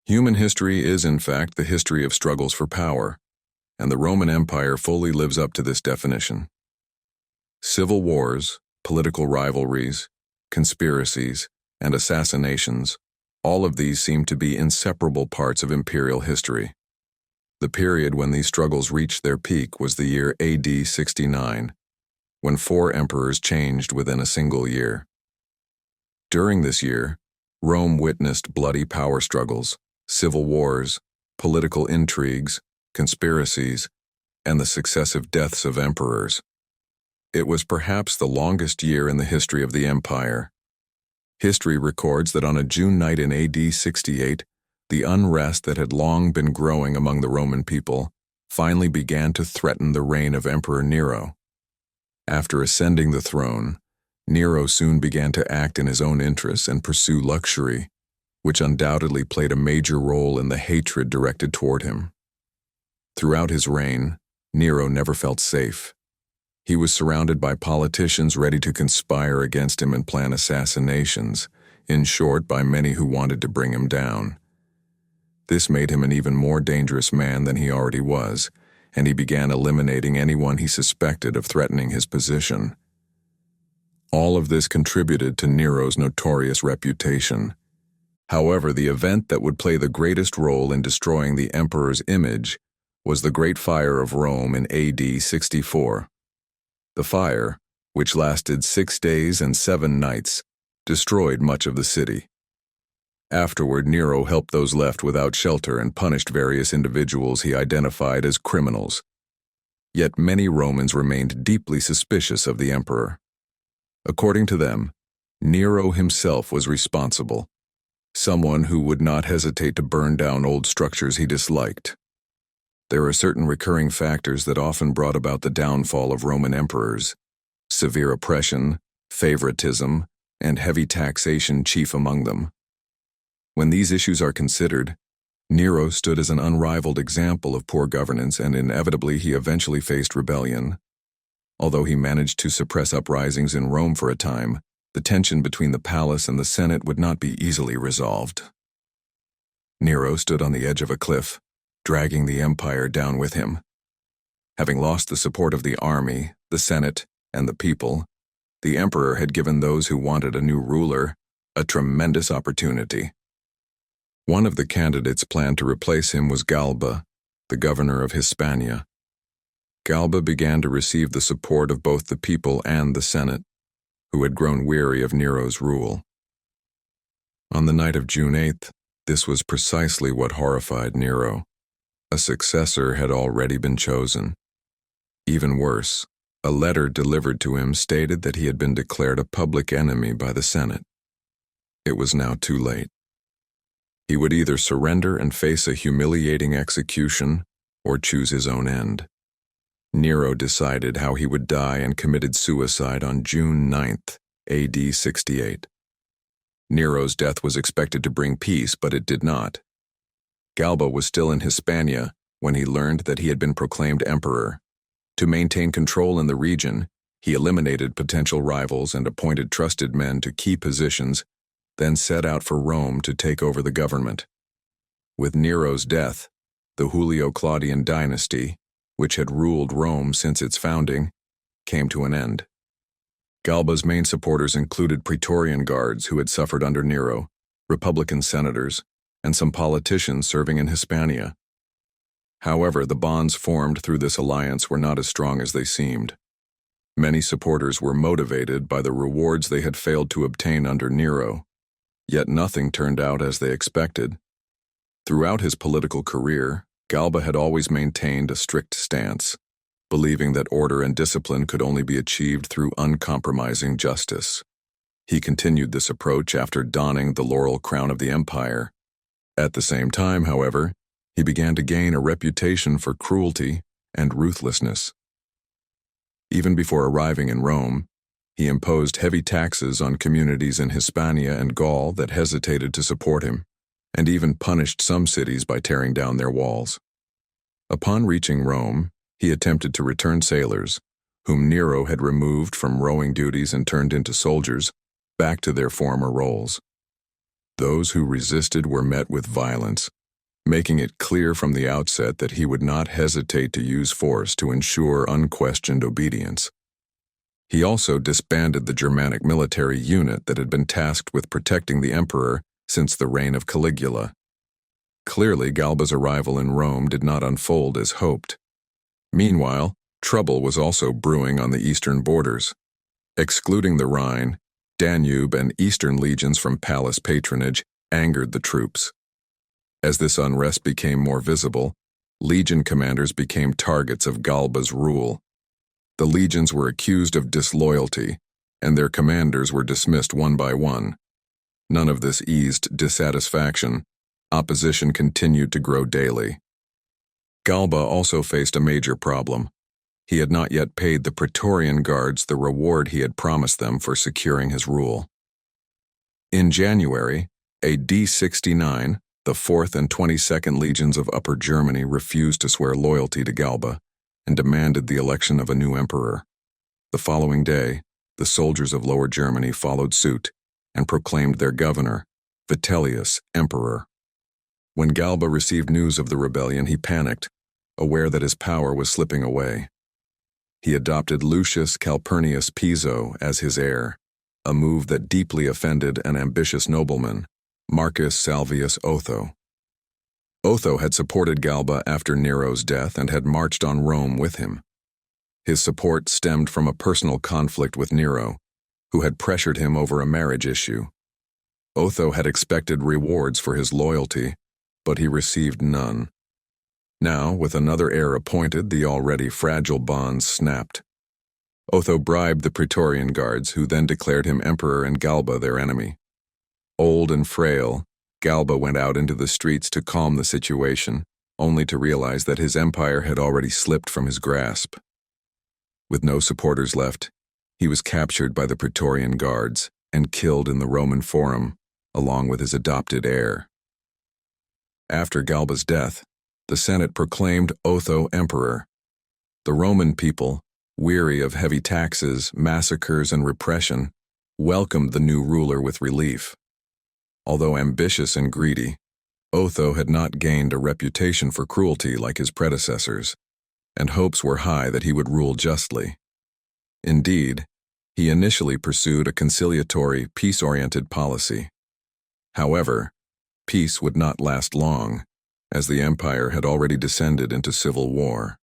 Human history is, in fact, the history of struggles for power, and the Roman Empire fully lives up to this definition. Civil wars, political rivalries, conspiracies, and assassinations, all of these seem to be inseparable parts of imperial history. The period when these struggles reached their peak was the year AD 69, when 4 emperors changed within a single year. During this year, Rome witnessed bloody power struggles, civil wars, political intrigues, conspiracies, and the successive deaths of emperors. It was perhaps the longest year in the history of the empire. History records that on a June night in AD 68, the unrest that had long been growing among the Roman people finally began to threaten the reign of Emperor Nero. After ascending the throne, Nero soon began to act in his own interests and pursue luxury, which undoubtedly played a major role in the hatred directed toward him. Throughout his reign, Nero never felt safe. He was surrounded by politicians ready to conspire against him and plan assassinations, in short, by many who wanted to bring him down. This made him an even more dangerous man than he already was, and he began eliminating anyone he suspected of threatening his position. All of this contributed to Nero's notorious reputation. However, the event that would play the greatest role in destroying the emperor's image was the Great Fire of Rome in AD 64. The fire, which lasted 6 days and 7 nights, destroyed much of the city. Afterward, Nero helped those left without shelter and punished various individuals he identified as criminals. Yet many Romans remained deeply suspicious of the emperor. According to them, Nero himself was responsible, someone who would not hesitate to burn down old structures he disliked. There are certain recurring factors that often brought about the downfall of Roman emperors: severe oppression, favoritism, and heavy taxation chief among them. When these issues are considered, Nero stood as an unrivaled example of poor governance, and inevitably he eventually faced rebellion. Although he managed to suppress uprisings in Rome for a time, the tension between the palace and the Senate would not be easily resolved. Nero stood on the edge of a cliff, dragging the empire down with him. Having lost the support of the army, the Senate, and the people, the emperor had given those who wanted a new ruler a tremendous opportunity. One of the candidates planned to replace him was Galba, the governor of Hispania. Galba began to receive the support of both the people and the Senate, who had grown weary of Nero's rule. On the night of June 8th, this was precisely what horrified Nero. A successor had already been chosen. Even worse, a letter delivered to him stated that he had been declared a public enemy by the Senate. It was now too late. He would either surrender and face a humiliating execution or choose his own end. Nero decided how he would die and committed suicide on June 9th, AD 68. Nero's death was expected to bring peace, but it did not. Galba was still in Hispania when he learned that he had been proclaimed emperor. To maintain control in the region, he eliminated potential rivals and appointed trusted men to key positions, then set out for Rome to take over the government. With Nero's death, the Julio-Claudian Dynasty, which had ruled Rome since its founding, came to an end. Galba's main supporters included Praetorian guards who had suffered under Nero, Republican senators, and some politicians serving in Hispania. However, the bonds formed through this alliance were not as strong as they seemed. Many supporters were motivated by the rewards they had failed to obtain under Nero, yet nothing turned out as they expected. Throughout his political career, Galba had always maintained a strict stance, believing that order and discipline could only be achieved through uncompromising justice. He continued this approach after donning the laurel crown of the empire. At the same time, however, he began to gain a reputation for cruelty and ruthlessness. Even before arriving in Rome, he imposed heavy taxes on communities in Hispania and Gaul that hesitated to support him, and even punished some cities by tearing down their walls. Upon reaching Rome, he attempted to return sailors, whom Nero had removed from rowing duties and turned into soldiers, back to their former roles. Those who resisted were met with violence, making it clear from the outset that he would not hesitate to use force to ensure unquestioned obedience. He also disbanded the Germanic military unit that had been tasked with protecting the emperor since the reign of Caligula. Clearly, Galba's arrival in Rome did not unfold as hoped. Meanwhile, trouble was also brewing on the eastern borders. Excluding the Rhine, Danube, and eastern legions from palace patronage angered the troops. As this unrest became more visible, legion commanders became targets of Galba's rule. The legions were accused of disloyalty, and their commanders were dismissed one by one. None of this eased dissatisfaction. Opposition continued to grow daily. Galba also faced a major problem. He had not yet paid the Praetorian Guards the reward he had promised them for securing his rule. In January, AD 69, the 4th and 22nd Legions of Upper Germany refused to swear loyalty to Galba and demanded the election of a new emperor. The following day, the soldiers of Lower Germany followed suit and proclaimed their governor, Vitellius, emperor. When Galba received news of the rebellion, he panicked, aware that his power was slipping away. He adopted Lucius Calpurnius Piso as his heir, a move that deeply offended an ambitious nobleman, Marcus Salvius Otho. Otho had supported Galba after Nero's death and had marched on Rome with him. His support stemmed from a personal conflict with Nero, who had pressured him over a marriage issue. Otho had expected rewards for his loyalty, but he received none. Now, with another heir appointed, the already fragile bonds snapped. Otho bribed the Praetorian Guards, who then declared him emperor and Galba their enemy. Old and frail, Galba went out into the streets to calm the situation, only to realize that his empire had already slipped from his grasp. With no supporters left, he was captured by the Praetorian Guards and killed in the Roman Forum, along with his adopted heir. After Galba's death, the Senate proclaimed Otho emperor. The Roman people, weary of heavy taxes, massacres, and repression, welcomed the new ruler with relief. Although ambitious and greedy, Otho had not gained a reputation for cruelty like his predecessors, and hopes were high that he would rule justly. Indeed, he initially pursued a conciliatory, peace-oriented policy. However, peace would not last long, as the empire had already descended into civil war.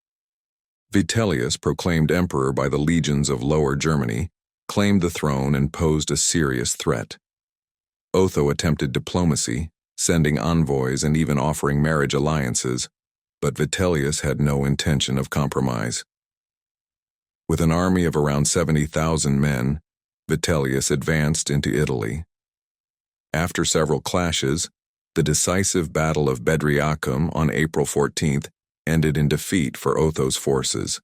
Vitellius, proclaimed emperor by the legions of Lower Germany, claimed the throne and posed a serious threat. Otho attempted diplomacy, sending envoys and even offering marriage alliances, but Vitellius had no intention of compromise. With an army of around 70,000 men, Vitellius advanced into Italy. After several clashes, the decisive Battle of Bedriacum on April 14th ended in defeat for Otho's forces.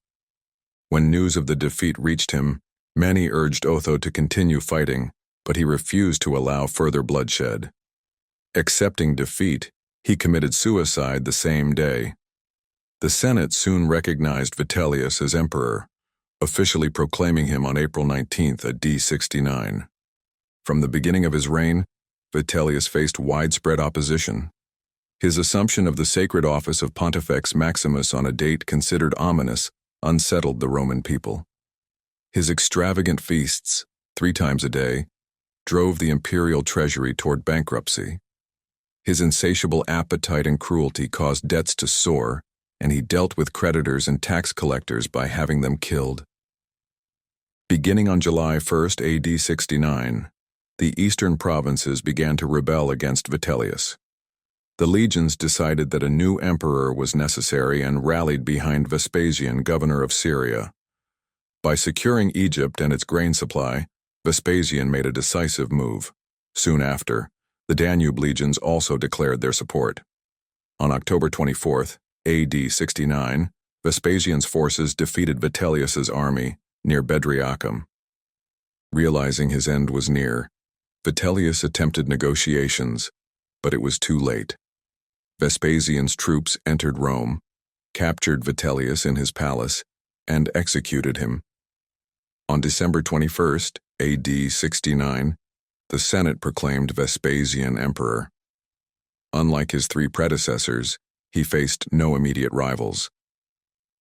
When news of the defeat reached him, many urged Otho to continue fighting, but he refused to allow further bloodshed. Accepting defeat, he committed suicide the same day. The Senate soon recognized Vitellius as emperor, officially proclaiming him on April 19th AD 69. From the beginning of his reign, Vitellius faced widespread opposition. His assumption of the sacred office of Pontifex Maximus on a date considered ominous unsettled the Roman people. His extravagant feasts, 3 times a day, drove the imperial treasury toward bankruptcy. His insatiable appetite and cruelty caused debts to soar, and he dealt with creditors and tax collectors by having them killed. Beginning on July 1st AD 69, the eastern provinces began to rebel against Vitellius. The legions decided that a new emperor was necessary and rallied behind Vespasian, governor of Syria. By securing Egypt and its grain supply, Vespasian made a decisive move. Soon after, the Danube legions also declared their support. On October 24th, AD 69, Vespasian's forces defeated Vitellius's army near Bedriacum. Realizing his end was near, Vitellius attempted negotiations, but it was too late. Vespasian's troops entered Rome, captured Vitellius in his palace, and executed him. On December 21st, AD 69, the Senate proclaimed Vespasian emperor. Unlike his three predecessors, he faced no immediate rivals.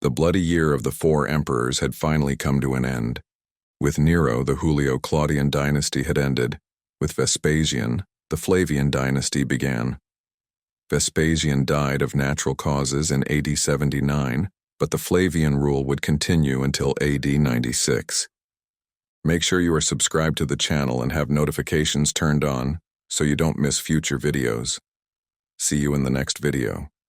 The bloody year of the four emperors had finally come to an end. With Nero, the Julio-Claudian dynasty had ended. With Vespasian, the Flavian Dynasty began. Vespasian died of natural causes in AD 79, but the Flavian rule would continue until AD 96. Make sure you are subscribed to the channel and have notifications turned on so you don't miss future videos. See you in the next video.